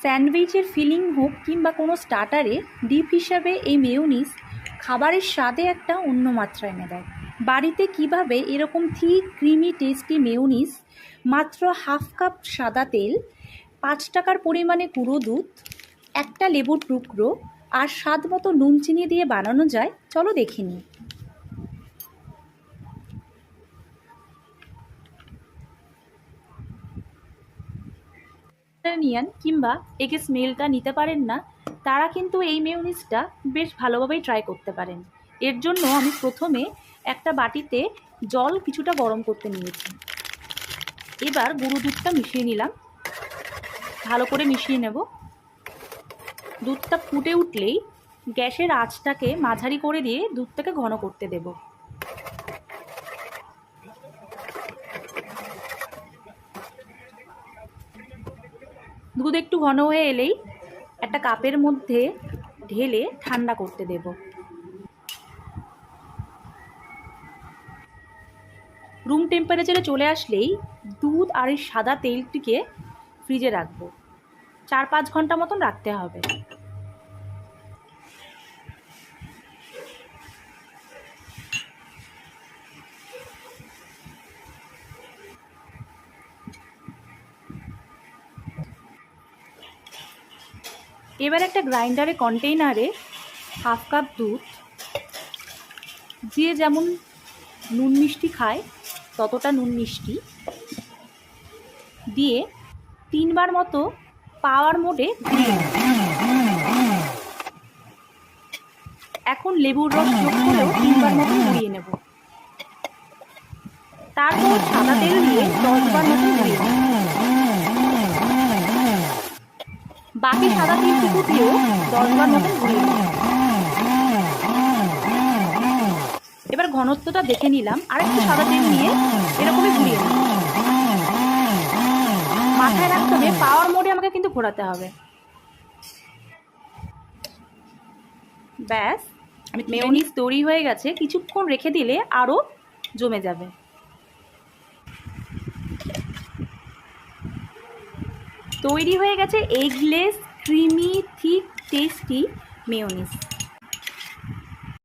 স্যান্ডউইচের feeling হোক কিংবা কোনো স্টার্টারে ডিপ হিসাবে এই মেয়োনিজ খাবারের স্বাদে একটা অন্য মাত্রা এনে দেয়। বাড়িতে কিভাবে এরকম থিক ক্রিমি টেস্টি মেয়োনিজ মাত্র হাফ কাপ সাদা তেল, 5 টাকার পরিমাণে গুঁড়ো দুধ, একটা লেবুর টুকরো আর স্বাদ মতো নুন চিনি দিয়ে বানানো যায়, চলো দেখে নিই। নিয়ান কিংবা একে স্মেলটা নিতে পারেন না, তারা কিন্তু এই মেয়োনিজটা বেশ ভালোভাবেই ট্রাই করতে পারেন। এর জন্য আমি প্রথমে একটা বাটিতে জল কিছুটা গরম করতে নিয়েছি। এবার গুঁড়ো দুধটা মিশিয়ে নিলাম, ভালো করে মিশিয়ে নেব। দুধটা ফুটে উঠলেই গ্যাসের আঁচটাকে মাঝারি করে দিয়ে দুধটাকে ঘন করতে দেব। দুধ একটু ঘন হয়ে এলেই একটা কাপের মধ্যে ঢেলে ঠান্ডা করতে দেব। রুম টেম্পারেচারে চলে আসলেই দুধ আর এই সাদা তেলটিকে ফ্রিজে রাখবো। 4-5 ঘন্টা মতন রাখতে হবে। এবার একটা গ্রাইন্ডারে কন্টেইনারে হাফ কাপ দুধ, যে যেমন নুন মিষ্টি খায় ততটা নুন মিষ্টি দিয়ে 3 বার মতো পাওয়ার মোডে ঘুরিয়ে নেব। এখন লেবুর রস যোগ করেও 3 বার মতো ঘুরিয়ে নেব। তারপর সাদা তেল দিয়ে 10 বার মতো ঘুরিয়ে নেব। বাকি সাদা তেলটুকু দিয়েও 10 বার মতো ঘুরিয়ে নেব। এবার ঘনত্বটা দেখে নিলাম, আরেকটু সাদা তেল দিয়ে এরকমই ঘুরিয়ে নেব। মাথায় রাখতে হবে পাওয়ার মোডে আমাকে কিন্তু ঘোরাতে হবে। ব্যাস, মেয়োনিজ তৈরি হয়ে গেছে। কিছুক্ষণ রেখে দিলে আরও জমে যাবে। তৈরি হয়ে গেছে eggless creamy thick tasty mayonnaise.